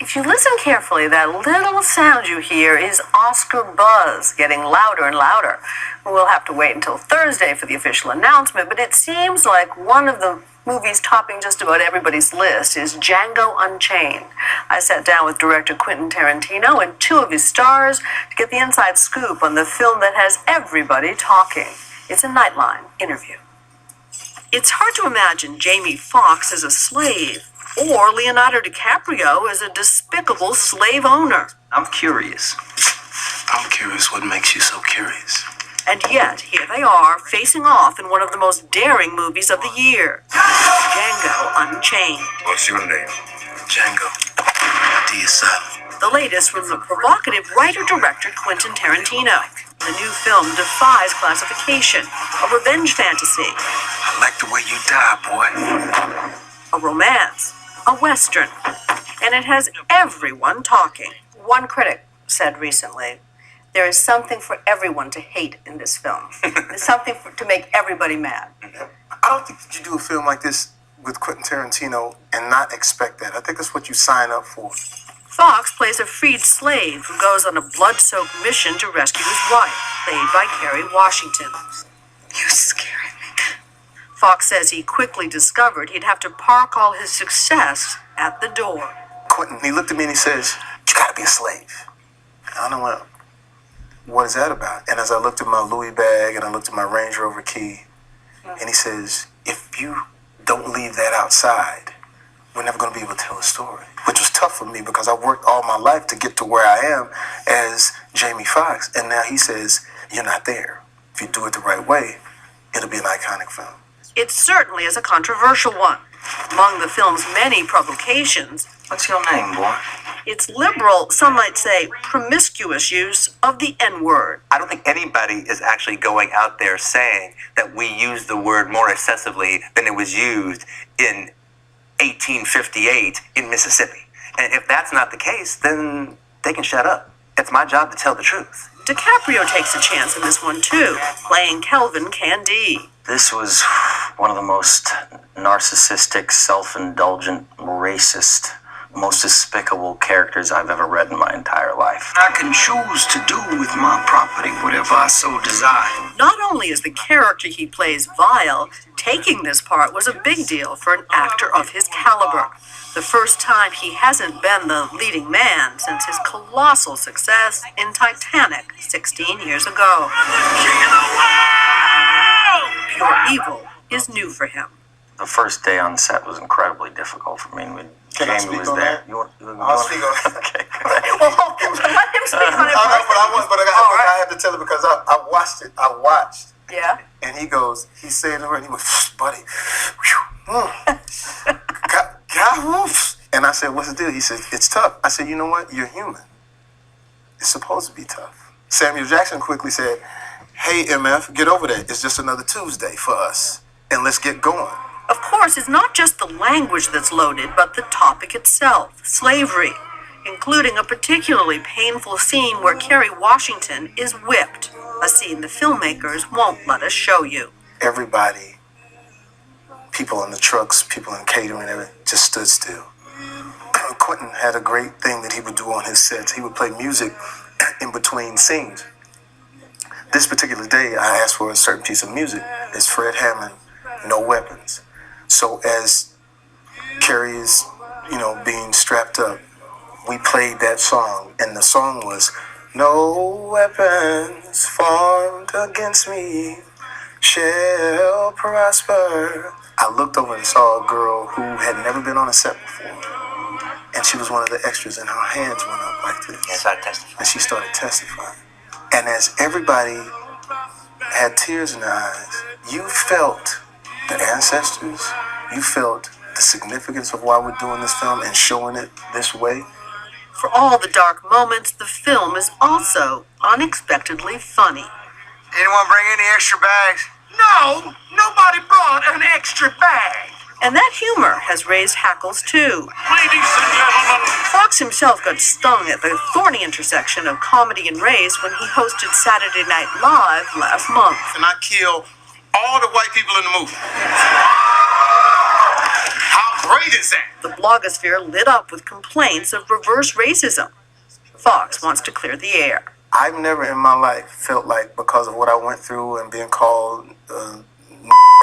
If you listen carefully, that little sound you hear is Oscar buzz getting louder and louder. We'll have to wait until Thursday for the official announcement, but it seems like one of the movies topping just about everybody's list is Django Unchained. I sat down with director Quentin Tarantino and two of his stars to get the inside scoop on the film that has everybody talking. It's a Nightline interview. It's hard to imagine Jamie Foxx as a slave or Leonardo DiCaprio as a despicable slave owner. I'm curious. I'm curious what makes you so curious. And yet, here they are, facing off in one of the most daring movies of the year, Django Unchained. What's your name? Django. D7. The latest from the provocative writer-director Quentin Tarantino. The new film defies classification, a revenge fantasy. I like the way you die, boy. A romance, a western, and it has everyone talking. One critic said recently, there is something for everyone to hate in this film. There's something to make everybody mad. I don't think that you do a film like this with Quentin Tarantino and not expect that. I think that's what you sign up for. Fox plays a freed slave who goes on a blood-soaked mission to rescue his wife, played by Kerry Washington. You scare me. Fox says he quickly discovered he'd have to park all his success at the door. Quentin, he looked at me and he says, you gotta be a slave. I don't know what is that about? And as I looked at my Louis bag and I looked at my Range Rover key, and he says, if you don't leave that outside, we're never going to be able to tell a story. Which was tough for me because I worked all my life to get to where I am as Jamie Foxx. And now he says, you're not there. If you do it the right way, it'll be an iconic film. It certainly is a controversial one. Among the film's many provocations, What's your name, boy? its liberal, some might say promiscuous use of the N-word. I don't think anybody is actually going out there saying that we use the word more excessively than it was used in 1858 in Mississippi. And if that's not the case, then they can shut up. It's my job to tell the truth. DiCaprio takes a chance in this one too, playing Kelvin Candie. This was one of the most narcissistic, self-indulgent, racist, most despicable characters I've ever read in my entire life. I can choose to do with my property whatever I so desire. Not only is the character he plays vile, taking this part was a big deal for an actor of his caliber. The first time he hasn't been the leading man since his colossal success in Titanic 16 years ago. Pure evil is new for him. The first day on set was incredibly difficult for me. Can I Jamie speak was on there. that? I'll speak on that. Okay. Well, let him speak on it first. I had to tell it because I watched it. I watched. Yeah. And he goes, he's saying the word, and he goes, buddy, and I said, what's the deal? He said, it's tough. I said, you know what? You're human. It's supposed to be tough. Samuel Jackson quickly said, hey, MF, get over that. It's just another Tuesday for us. And let's get going. Of course, it's not just the language that's loaded, but the topic itself, slavery, including a particularly painful scene where Kerry Washington is whipped, a scene the filmmakers won't let us show you. Everybody, people in the trucks, people in catering, everything, just stood still. Quentin had a great thing that he would do on his sets. He would play music in between scenes. This particular day, I asked for a certain piece of music. It's Fred Hammond, No Weapons. So as Kerry is, being strapped up, we played that song, and the song was, no weapons formed against me shall prosper. I looked over and saw a girl who had never been on a set before, and she was one of the extras, and her hands went up like this. Yes, I testify. And she started testifying. And as everybody had tears in their eyes, you felt the ancestors, you felt the significance of why we're doing this film and showing it this way. For all the dark moments, the film is also unexpectedly funny. Anyone bring any extra bags? No, nobody brought an extra bag. And that humor has raised hackles too. Ladies and gentlemen. Fox himself got stung at the thorny intersection of comedy and race when he hosted Saturday Night Live last month. And I kill all the white people in the movie. How great is that? The blogosphere lit up with complaints of reverse racism. Fox wants to clear the air. I've never in my life felt like, because of what I went through and being called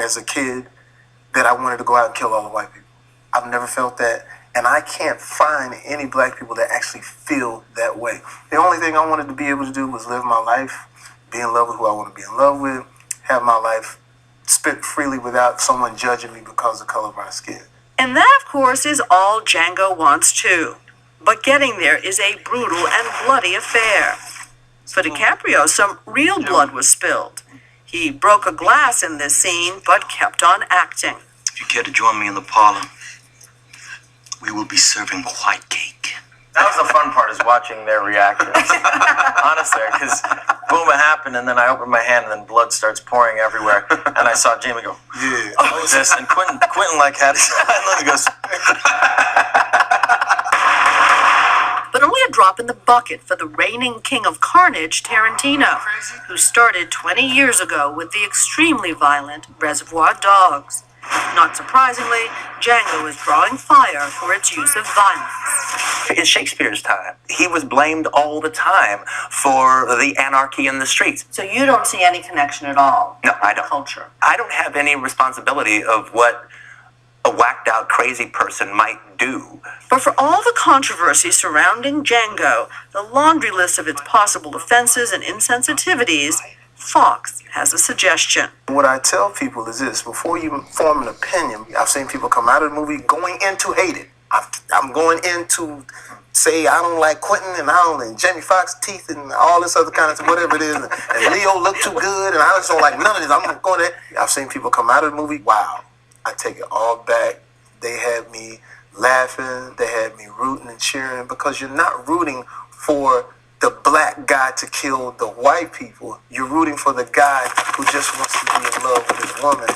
as a kid, that I wanted to go out and kill all the white people. I've never felt that, and I can't find any black people that actually feel that way. The only thing I wanted to be able to do was live my life, be in love with who I want to be in love with, have my life spent freely without someone judging me because of the color of my skin. And that, of course, is all Django wants too. But getting there is a brutal and bloody affair. For DiCaprio, some real blood was spilled. He broke a glass in this scene, but kept on acting. If you care to join me in the parlor, we will be serving white cake. That was the fun part, is watching their reactions. Honestly, because boom, it happened, and then I opened my hand, and then blood starts pouring everywhere. And I saw Jamie go, Yeah. "What was this?" And Quentin like had his eye, and he goes, But only a drop in the bucket for the reigning king of carnage, Tarantino, who started 20 years ago with the extremely violent Reservoir Dogs. Not surprisingly, Django is drawing fire for its use of violence. In Shakespeare's time, he was blamed all the time for the anarchy in the streets. So you don't see any connection at all? No, I don't. Culture. I don't have any responsibility of what a whacked out crazy person might do. But for all the controversy surrounding Django, the laundry list of its possible offenses and insensitivities, Fox has a suggestion. What I tell people is this: before you form an opinion, I've seen people come out of the movie going in to hate it. I'm going in to say I don't like Quentin and Jamie Foxx's teeth and all this other kind of whatever it is, and Leo look too good, and I just don't like none of this. I'm going there. I've seen people come out of the movie, wow, I take it all back. They had me laughing, they had me rooting and cheering, because you're not rooting for the black guy to kill the white people. You're rooting for the guy who just wants to be in love with his woman